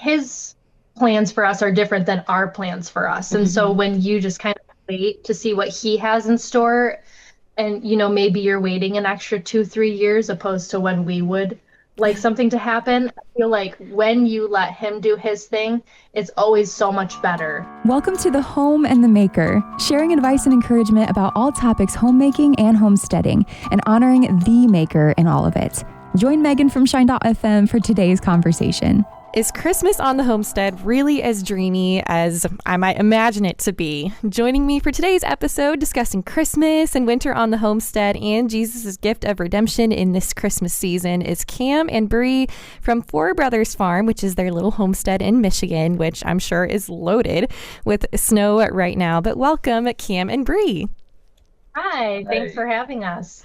his plans for us are different than our plans for us. And so when you just kind of wait to see what he has in store, and maybe you're waiting an extra 2-3 years opposed to when we would like something to happen, I feel like when you let him do his thing, it's always so much better. Welcome to The Home and the Maker, sharing advice and encouragement about all topics homemaking and homesteading, and honoring the maker in all of it. Join Megan from Shine.fm for today's conversation. Is Christmas on the homestead really as dreamy as I might imagine it to be? Joining me for today's episode discussing Christmas and winter on the homestead and Jesus' gift of redemption in this Christmas season is Cam and Bree from Four Brothers Farm, which is their little homestead in Michigan, which I'm sure is loaded with snow right now. But welcome, Cam and Bree. Hi, thanks for having us.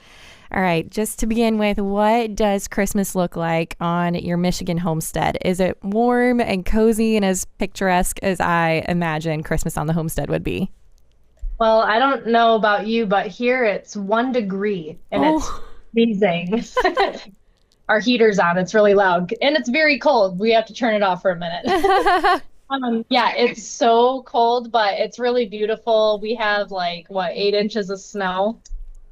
All right, just to begin with, what does Christmas look like on your Michigan homestead? Is it warm and cozy and as picturesque as I imagine Christmas on the homestead would be? Well, I don't know about you, but here it's 1 degree and it's freezing. Our heater's on, it's really loud, and it's very cold. We have to turn it off for a minute. Yeah, it's so cold, but it's really beautiful. We have 8 inches of snow.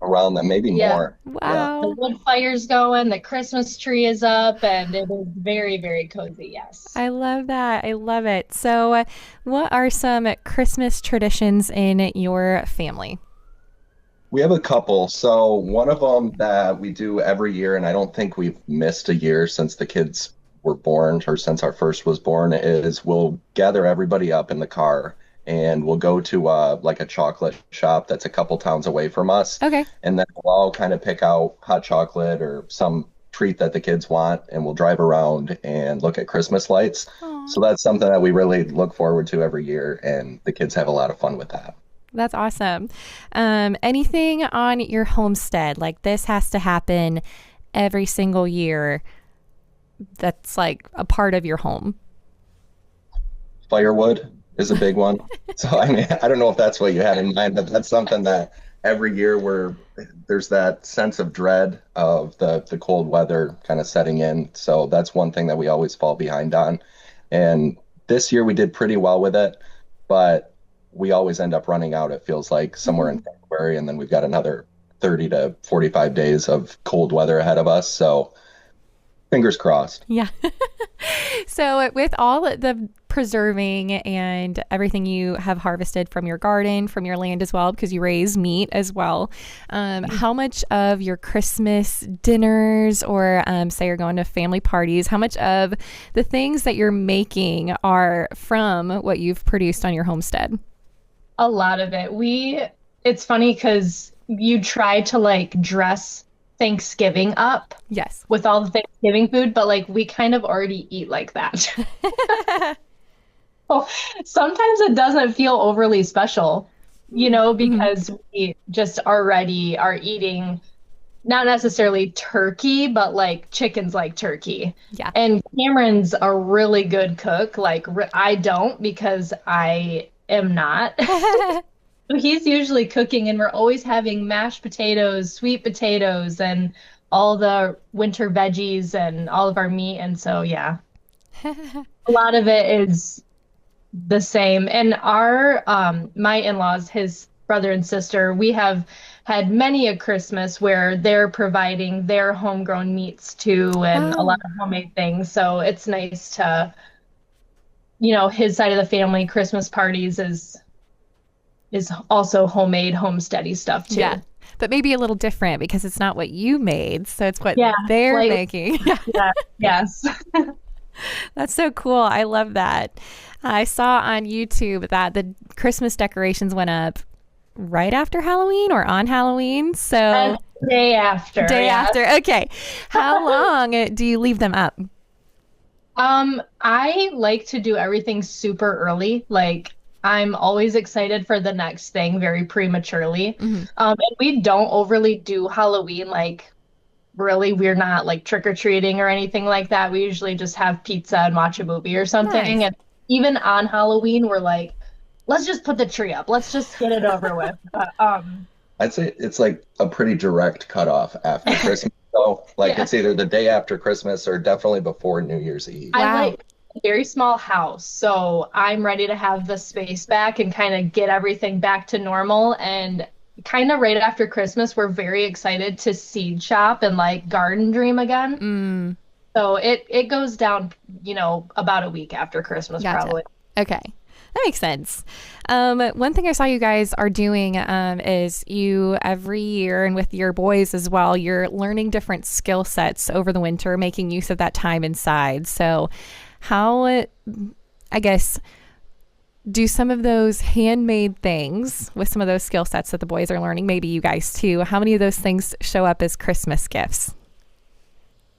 Around that, maybe more. Wow. Yeah. The wood fire's going, the Christmas tree is up, and it is very, very cozy, yes. I love that. I love it. So what are some Christmas traditions in your family? We have a couple. So one of them that we do every year, and I don't think we've missed a year since the kids were born or since our first was born, is we'll gather everybody up in the car and we'll go to a chocolate shop that's a couple towns away from us. Okay. And then we'll all kind of pick out hot chocolate or some treat that the kids want, and we'll drive around and look at Christmas lights. Aww. So that's something that we really look forward to every year, and the kids have a lot of fun with that. That's awesome. Anything on your homestead, like this has to happen every single year that's like a part of your home? Firewood is a big one. So, I mean, I don't know if that's what you had in mind, but that's something that every year where there's that sense of dread of the cold weather kind of setting in. So that's one thing that we always fall behind on. And this year we did pretty well with it, but we always end up running out, it feels like, somewhere in February, and then we've got another 30 to 45 days of cold weather ahead of us. So fingers crossed. Yeah. So with all the preserving and everything you have harvested from your garden, from your land as well, because you raise meat as well, how much of your Christmas dinners or say you're going to family parties, how much of the things that you're making are from what you've produced on your homestead? A lot of it. It's funny because you try to dress Thanksgiving up, yes, with all the Thanksgiving food, but we kind of already eat like that. Oh, sometimes it doesn't feel overly special, because we just already are eating not necessarily turkey, but chickens like turkey. Yeah. And Cameron's a really good cook. I don't, because I am not. So he's usually cooking, and we're always having mashed potatoes, sweet potatoes, and all the winter veggies and all of our meat. And so, yeah, a lot of it is the same. And our, my in-laws, his brother and sister, we have had many a Christmas where they're providing their homegrown meats too, and a lot of homemade things. So it's nice to, his side of the family, Christmas parties is also homemade, homesteady stuff too. Yeah, but maybe a little different because it's not what you made, so it's what they're making. Yeah, yes. That's so cool. I love that. I saw on YouTube that the Christmas decorations went up right after Halloween or on Halloween. So day after. After. Okay. How long do you leave them up? I like to do everything super early. I'm always excited for the next thing very prematurely. And we don't overly do Halloween. Really, we're not trick-or-treating or anything like that. We usually just have pizza and watch a movie or something. Nice. And even on Halloween, we're let's just put the tree up. Let's just get it over with. But, I'd say it's a pretty direct cutoff after Christmas. So it's either the day after Christmas or definitely before New Year's Eve. I like very small house, so I'm ready to have the space back and kind of get everything back to normal. And kind of right after Christmas, we're very excited to seed shop and like garden dream again. Mm, So it goes down, about a week after Christmas, gotcha. probably. Okay. That makes sense. One thing I saw you guys are doing is you every year, and with your boys as well, you're learning different skill sets over the winter, making use of that time inside. So, how, I guess, do some of those handmade things with some of those skill sets that the boys are learning, maybe you guys too, how many of those things show up as Christmas gifts?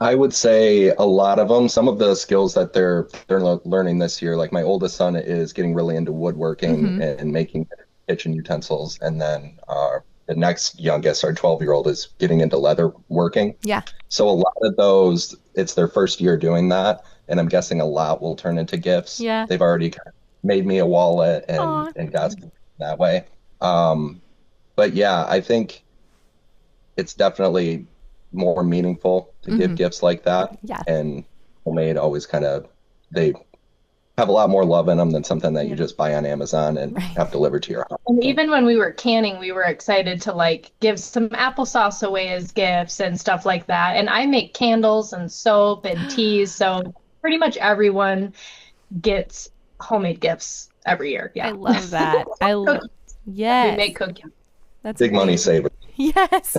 I would say a lot of them. Some of the skills that they're learning this year, like my oldest son is getting really into woodworking Mm-hmm. and making kitchen utensils, and then the next youngest, our 12-year-old, is getting into leather working. Yeah. So a lot of those, it's their first year doing that, and I'm guessing a lot will turn into gifts. Yeah. They've already kind of made me a wallet Aw. and got something that way. But yeah, I think it's definitely more meaningful to give Mm-hmm. gifts like that. Yeah. And homemade always they have a lot more love in them than something that you just buy on Amazon and Right. have delivered to your house. And even when we were canning, we were excited to like give some applesauce away as gifts and stuff like that. And I make candles and soap and teas, so pretty much everyone gets homemade gifts every year. I Yeah. love that. Cookies. We Yes. make cookies. That's Big money amazing. saver. Yes.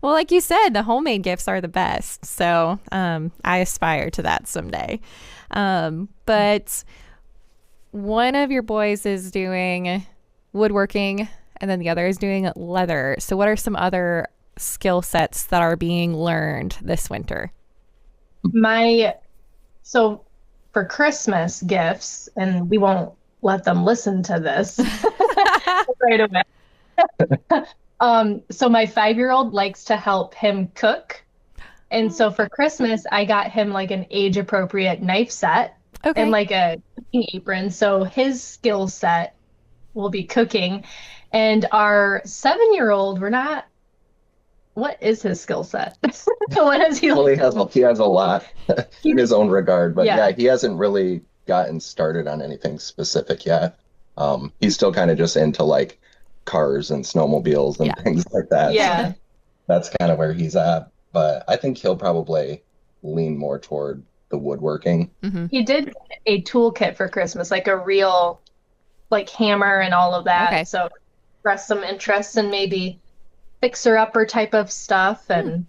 Well, like you said, the homemade gifts are the best. So I aspire to that someday. But one of your boys is doing woodworking and then the other is doing leather. So what are some other skill sets that are being learned this winter? So for Christmas gifts, and we won't let them listen to this right away. So my 5-year-old likes to help him cook. And so for Christmas, I got him like an age appropriate knife set Okay. and like a cooking apron. So his skill set will be cooking. And our 7-year-old, what is his skill set? What does he Well, like? he has a lot in his own regard, but Yeah. yeah, he hasn't really gotten started on anything specific yet. He's still kind of just into like cars and snowmobiles and Yeah. things like that. Yeah. So that's kind of where he's at. But I think he'll probably lean more toward the woodworking. Mm-hmm. He did get a toolkit for Christmas, like a real like hammer and all of that. Okay. So express some interest in maybe fixer-upper type of stuff. And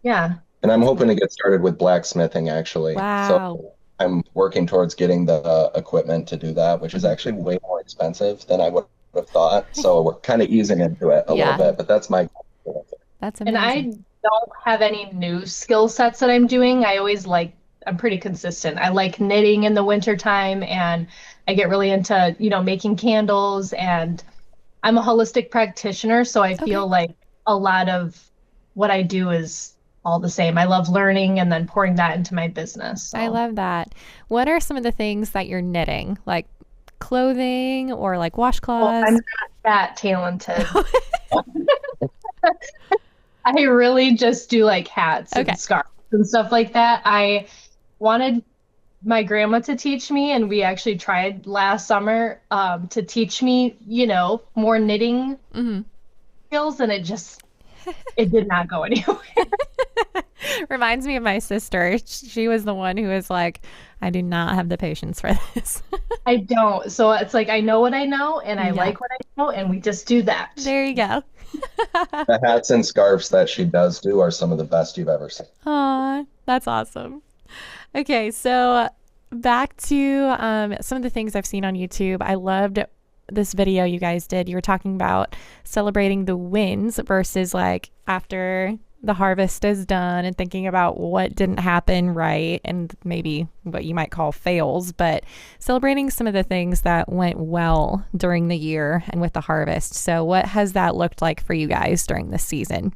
yeah. And I'm hoping to get started with blacksmithing actually. Wow. So I'm working towards getting the equipment to do that, which is actually way more expensive than I would have thought. So we're kind of easing into it a Yeah. little bit, but that's my goal. That's And I amazing. don't have any new skill sets that I'm doing. I'm pretty consistent. I like knitting in the wintertime, and I get really into, making candles, and I'm a holistic practitioner, so I feel like a lot of what I do is all the same. I love learning and then pouring that into my business. So. I love that. What are some of the things that you're knitting? Like clothing or like Well, washcloths? I'm not that talented. I really just do like hats Okay. and scarves and stuff like that. I wanted my grandma to teach me, and we actually tried last summer to teach me, more knitting Mhm. skills, and it did not go anywhere. Reminds me of my sister. She was the one who was like, I do not have the patience for this. I don't. So it's like I know what I know, and I Yeah. like what I know, and we just do that. There you go. The hats and scarves that she does do are some of the best you've ever seen. Aw, that's awesome. Okay, so back to some of the things I've seen on YouTube. I loved this video you guys did. You were talking about celebrating the wins versus like after the harvest is done and thinking about what didn't happen right and maybe what you might call fails, but celebrating some of the things that went well during the year and with the harvest. So what has that looked like for you guys during this season?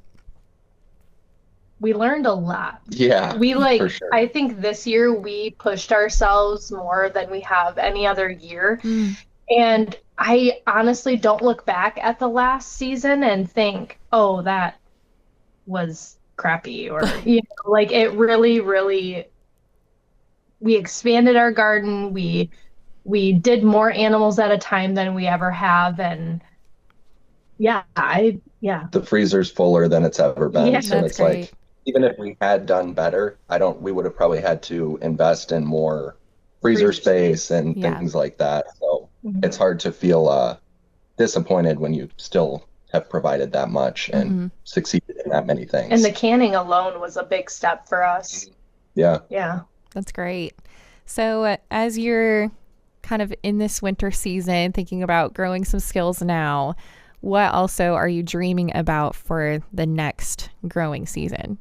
We learned a lot. Yeah, for sure. I think this year we pushed ourselves more than we have any other year. And I honestly don't look back at the last season and think, oh, that was crappy, or, like it really, really we expanded our garden. We did more animals at a time than we ever have. And yeah. The freezer's fuller than it's ever been. Yeah. So That's it's great. like, even if we had done better, we would have probably had to invest in more freezer Freezer space. space and Yeah. things like that. So Mhm. it's hard to feel disappointed when you still have provided that much and succeeded in that many things. And the canning alone was a big step for us. Yeah. Yeah. That's great. So, as you're kind of in this winter season, thinking about growing some skills now, what also are you dreaming about for the next growing season?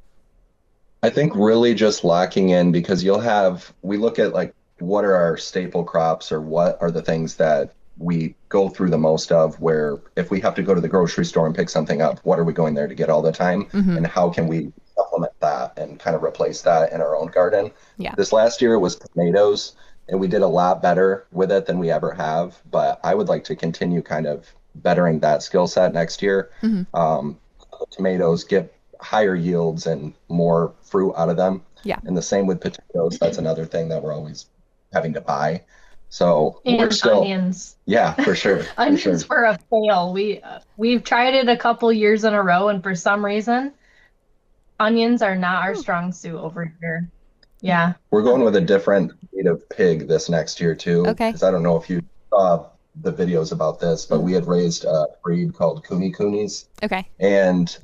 I think really just locking in, because we look at like what are our staple crops or what are the things that we go through the most of, where if we have to go to the grocery store and pick something up, what are we going there to get all the time? And how can we supplement that and kind of replace that in our own garden? Yeah. This last year it was tomatoes, and we did a lot better with it than we ever have. But I would like to continue kind of bettering that skill set next year. Tomatoes get higher yields and more fruit out of them. Yeah. And the same with potatoes. That's another thing that we're always having to buy. So we're And still, onions. yeah, for sure. For sure. Onions were a fail. We've tried it a couple years in a row, and for some reason, onions are not our strong suit over here. Yeah. We're going with a different breed of pig this next year too. Okay. Because I don't know if you saw the videos about this, but we had raised a breed called Coonies. Okay. And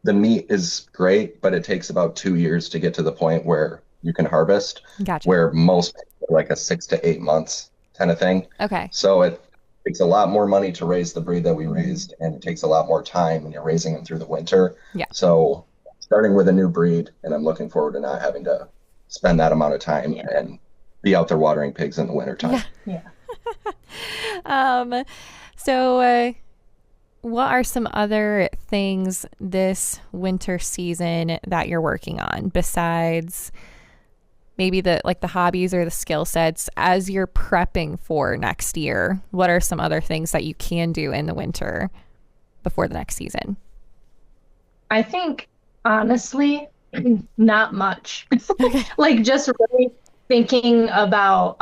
the meat is great, but it takes about 2 years to get to the point where you can harvest, Gotcha. where most are like a 6 to 8 months kind of thing. Okay. So it takes a lot more money to raise the breed that we raised, and it takes a lot more time when you're raising them through the winter. Yeah. So starting with a new breed, and I'm looking forward to not having to spend that amount of time and be out there watering pigs in the wintertime. Yeah. So, what are some other things this winter season that you're working on besides maybe the hobbies or the skill sets as you're prepping for next year? What are some other things that you can do in the winter before the next season? I think honestly, not much. Like just really thinking about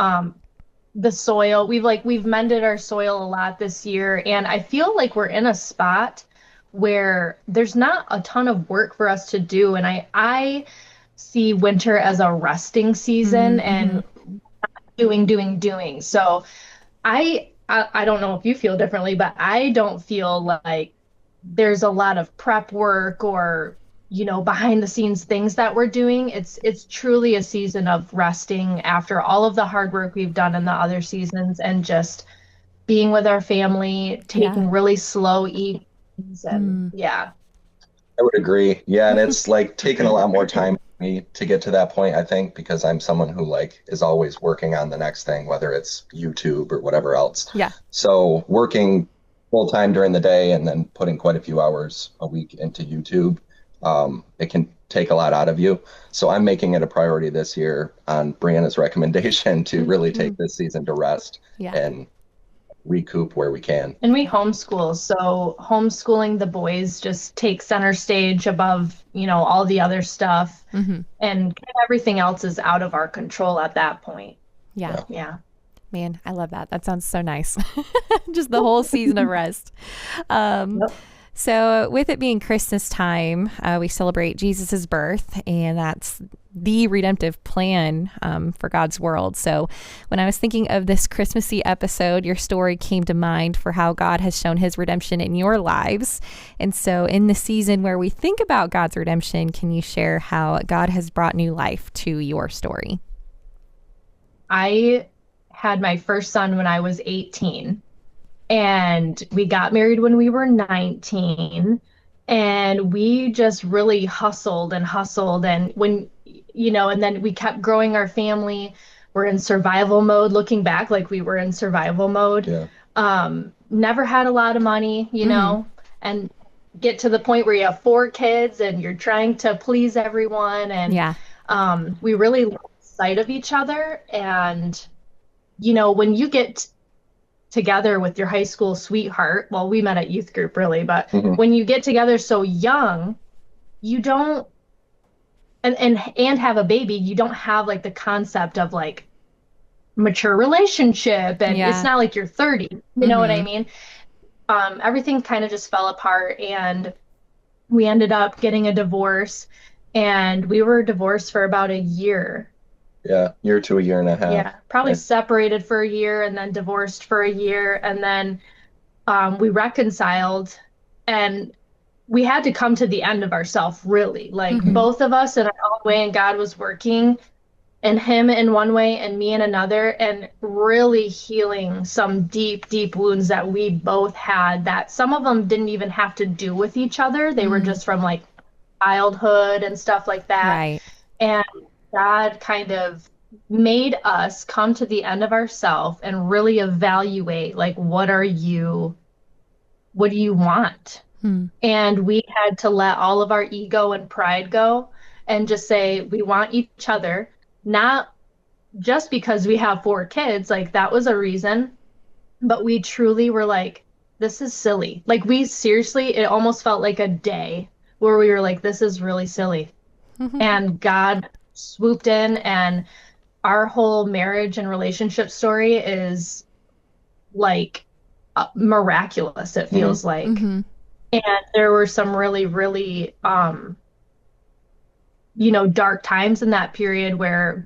the soil. We've mended our soil a lot this year, and I feel like we're in a spot where there's not a ton of work for us to do, and I see winter as a resting season and doing. So I don't know if you feel differently, but I don't feel like there's a lot of prep work or behind the scenes things that we're doing. It's truly a season of resting after all of the hard work we've done in the other seasons, and just being with our family, taking really slow evenings, and I would agree. Yeah, and it's like taking a lot more time for me to get to that point, I think, because I'm someone who is always working on the next thing, whether it's YouTube or whatever else. Yeah. So working full time during the day and then putting quite a few hours a week into YouTube, it can take a lot out of you. So I'm making it a priority this year on Brianna's recommendation to really take this season to rest and recoup where we can. And we homeschool, so homeschooling the boys just takes center stage above all the other stuff, and everything else is out of our control at that point. Yeah. Man, I love that. That sounds so nice. Just the whole season of rest. So with it being Christmas time, we celebrate Jesus's birth, and that's the redemptive plan for God's world. So when I was thinking of this Christmassy episode, your story came to mind for how God has shown his redemption in your lives. And so in the season where we think about God's redemption, can you share how God has brought new life to your story? I had my first son when I was 18. And we got married when we were 19, and we just really hustled. And when, and then we kept growing our family. We're in survival mode, looking back, like we were in survival mode. Yeah. Never had a lot of money, and get to the point where you have 4 kids and you're trying to please everyone. And we really lost sight of each other. And, when you get together with your high school sweetheart, well, we met at youth group really, but when you get together so young, you don't and have a baby, you don't have like the concept of like mature relationship, and it's Yeah. not like you're 30. You know what I Mm-hmm. mean? Everything kind of just fell apart, and we ended up getting a divorce, and we were divorced for about a year. Yeah, year to a year and a half. Yeah, probably Right. separated for a year and then divorced for a year, and then we reconciled, and we had to come to the end of ourselves, really. Like Mm-hmm. both of us in our own way, and God was working, and him in one way and me in another, and really healing some deep, deep wounds that we both had, that some of them didn't even have to do with each other. They were Mm. just from like childhood and stuff like that. Right. And God kind of made us come to the end of ourselves and really evaluate, like, what do you want? Hmm. And we had to let all of our ego and pride go and just say, we want each other, not just because we have 4 kids, like that was a reason, but we truly were like, this is silly. Like, we seriously, it almost felt like a day where we were like, this is really silly. And God swooped in, and our whole marriage and relationship story is like miraculous, it Mhm. feels like. Mm-hmm. And there were some really, really, you know, dark times in that period where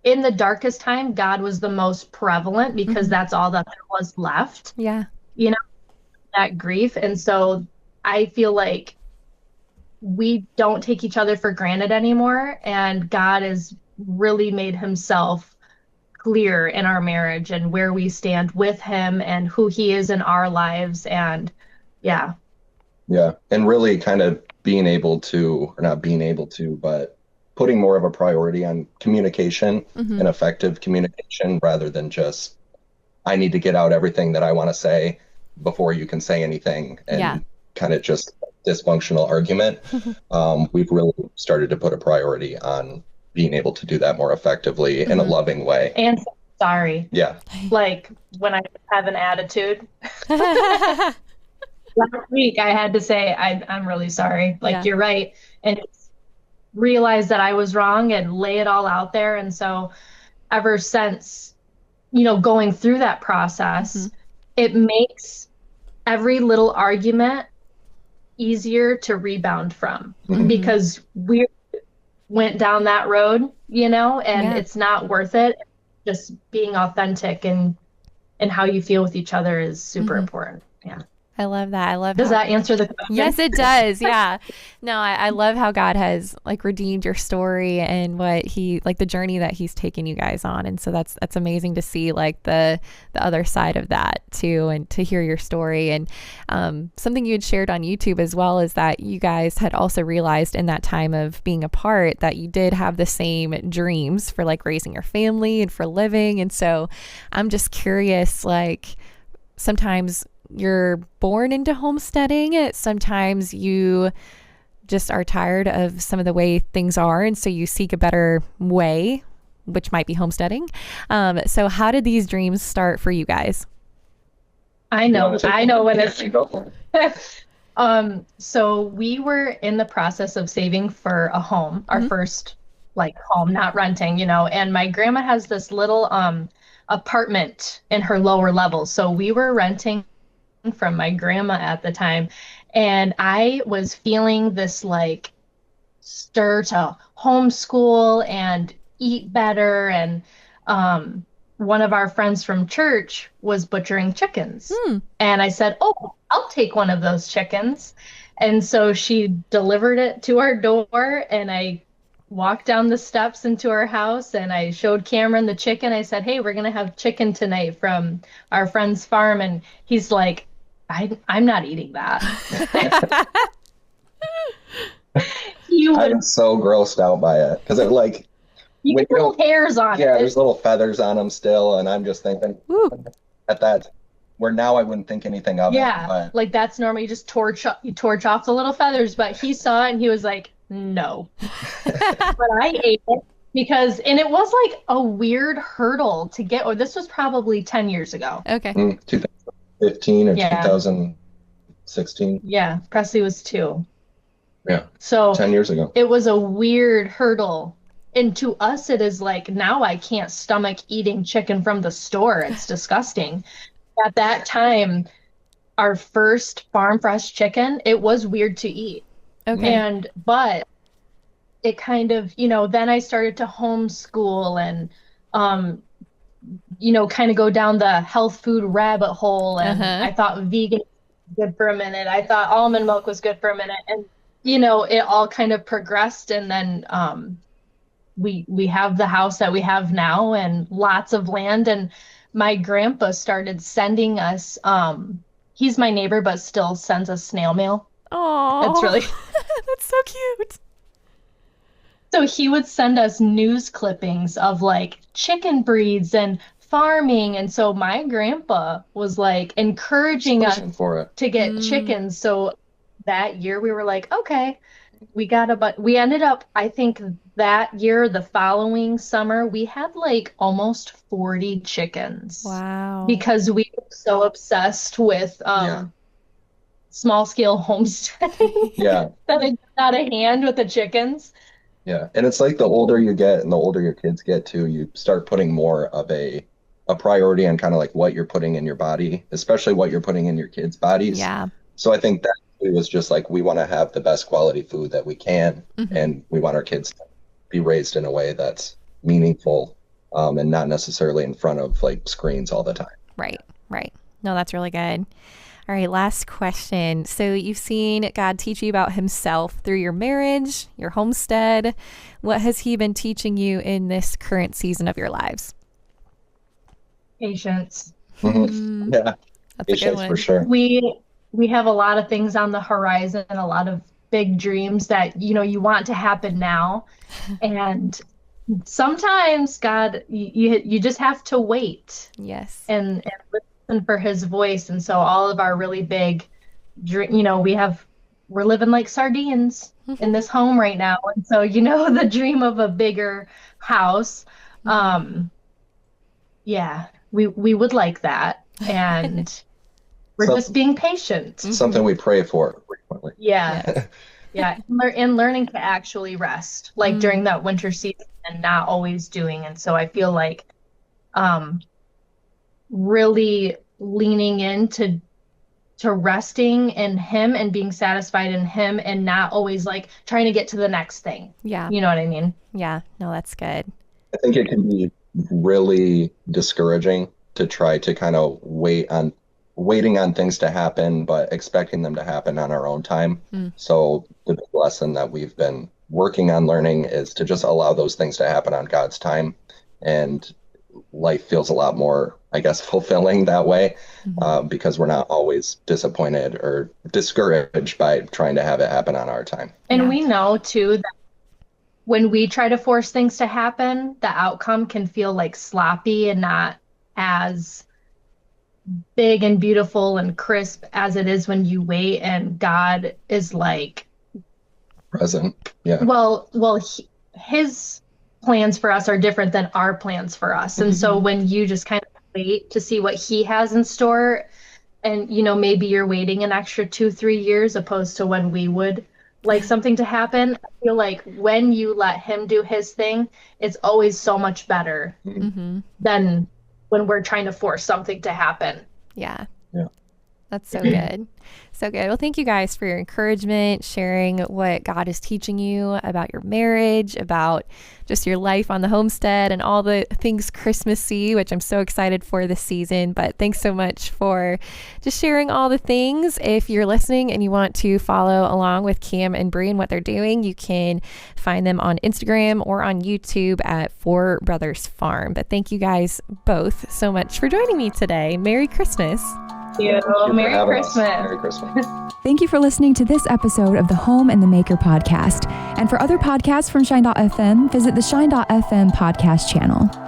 in the darkest time, God was the most prevalent because Mm-hmm. that's all that there was left, Yeah. you know, that grief. And so I feel like we don't take each other for granted anymore. And God has really made himself clear in our marriage and where we stand with him and who he is in our lives. And yeah, Yeah. And really kind of being able to, or not being able to, but putting more of a priority on communication Mm-hmm. and effective communication rather than just, I need to get out everything that I want to say before you can say anything, Yeah. and kind of just dysfunctional argument. We've really started to put a priority on being able to do that more effectively in a Mm-hmm. loving way. and so sorry. Yeah. Like when I have an attitude, last week I had to say, I'm really sorry. Like, Yeah. you're right. And realize that I was wrong and lay it all out there. And so ever since, you know, going through that process, it makes every little argument easier to rebound from Mhm. because we went down that road, you know, and Yeah. it's not worth it. Just being authentic and how you feel with each other is super Mhm. important. Yeah. I love that. I love Does how that answer the question? Yes, it does. Yeah. No, I love how God has like redeemed your story and what he like the journey that he's taken you guys on. And so that's amazing to see like the other side of that too, and to hear your story. And something you had shared on YouTube as well is that you guys had also realized in that time of being apart that you did have the same dreams for like raising your family and for living. And so I'm just curious, like sometimes you're born into homesteading. Sometimes you just are tired of some of the way things are. And so you seek a better way, which might be homesteading. So how did these dreams start for you guys? I know when it's so we were in the process of saving for a home, our Mhm. first like home, not renting, you know, and my grandma has this little apartment in her lower level. So we were renting from my grandma at the time, and I was feeling this like stir to homeschool and eat better. And one of our friends from church was butchering chickens. Hmm. And I said, oh, I'll take one of those chickens. And so she delivered it to our door, and I walked down the steps into our house, and I showed Cameron the chicken. I said, hey, we're going to have chicken tonight from our friend's farm. And he's like, I'm not eating that. You I would am so grossed out by it because it like You when get little hairs on yeah, it. there's little feathers on them still, and I'm just thinking Woo. at that where now I wouldn't think anything of it. Yeah, But like that's normal. You just you torch off the little feathers, but he saw it and he was like, no. But I ate it because, and it was like a weird hurdle to get, or this was probably 10 years ago. Okay. 2015 or Yeah. 2016. Yeah, Presley was 2. Yeah, So 10 years ago. it was a weird hurdle And to us, it is like, now I can't stomach eating chicken from the store. It's disgusting. At that time, our first farm fresh chicken, it was weird to eat. Okay. But it kind of, then I started to homeschool and, kind of go down the health food rabbit hole. And Uh-huh. I thought vegan was good for a minute. I thought almond milk was good for a minute. And, it all kind of progressed. And then, we have the house that we have now and lots of land. And my grandpa started sending us, he's my neighbor, but still sends us snail mail. Oh, It's really, that's so cute. so he would send us news clippings of like chicken breeds and farming. And so my grandpa was like encouraging us Pushing for it. to get chickens. So that year we were like, okay, we ended up, I think that year, the following summer, we had like almost 40 chickens. Wow. Because we were so obsessed with small scale homesteading Yeah. that it got out of hand with the chickens. Yeah. And it's like the older you get and the older your kids get too, you start putting more of a priority on kind of like what you're putting in your body, especially what you're putting in your kids' bodies. Yeah. So I think that it was just like, we want to have the best quality food that we can, and we want our kids to be raised in a way that's meaningful, and not necessarily in front of like screens all the time. Right. No, that's really good. All right, last question. So you've seen God teach you about himself through your marriage, your homestead. What has he been teaching you in this current season of your lives? Patience. Mm-hmm. Yeah. That's a good Patience one. for sure. We have a lot of things on the horizon, a lot of big dreams that, you want to happen now. And sometimes God, you just have to wait Yes. and listen for his voice. And so all of our really big we're living like sardines in this home right now. And so, the dream of a bigger house, we would like that. And we're just being patient. Something we pray for frequently. Yeah. Yeah. And learning to actually rest, like during that winter season and not always doing. And so I feel like really leaning into resting in him and being satisfied in him and not always like trying to get to the next thing. Yeah. You know what I mean? Yeah. No, that's good. I think it can be really discouraging to try to kind of waiting on things to happen, but expecting them to happen on our own time. So the big lesson that we've been working on learning is to just allow those things to happen on God's time. And life feels a lot more, I guess, fulfilling that way, because we're not always disappointed or discouraged by trying to have it happen on our time. And we know too that when we try to force things to happen, the outcome can feel like sloppy and not as big and beautiful and crisp as it is when you wait and God is like Present. Yeah. Well, his plans for us are different than our plans for us. And so when you just kind of wait to see what he has in store, and maybe you're waiting an extra 2-3 years opposed to when we would like something to happen, I feel like when you let him do his thing, it's always so much better than when we're trying to force something to happen. Yeah. Yeah. That's so good. So good. Well, thank you guys for your encouragement, sharing what God is teaching you about your marriage, about just your life on the homestead and all the things Christmassy, which I'm so excited for this season. But thanks so much for just sharing all the things. If you're listening and you want to follow along with Cam and Bree and what they're doing, you can find them on Instagram or on YouTube at Four Brothers Farm. But thank you guys both so much for joining me today. Merry Christmas. Thank you. Merry Christmas. Merry Christmas. Thank you for listening to this episode of the Home and the Maker podcast. And for other podcasts from Shine.fm, visit the Shine.fm podcast channel.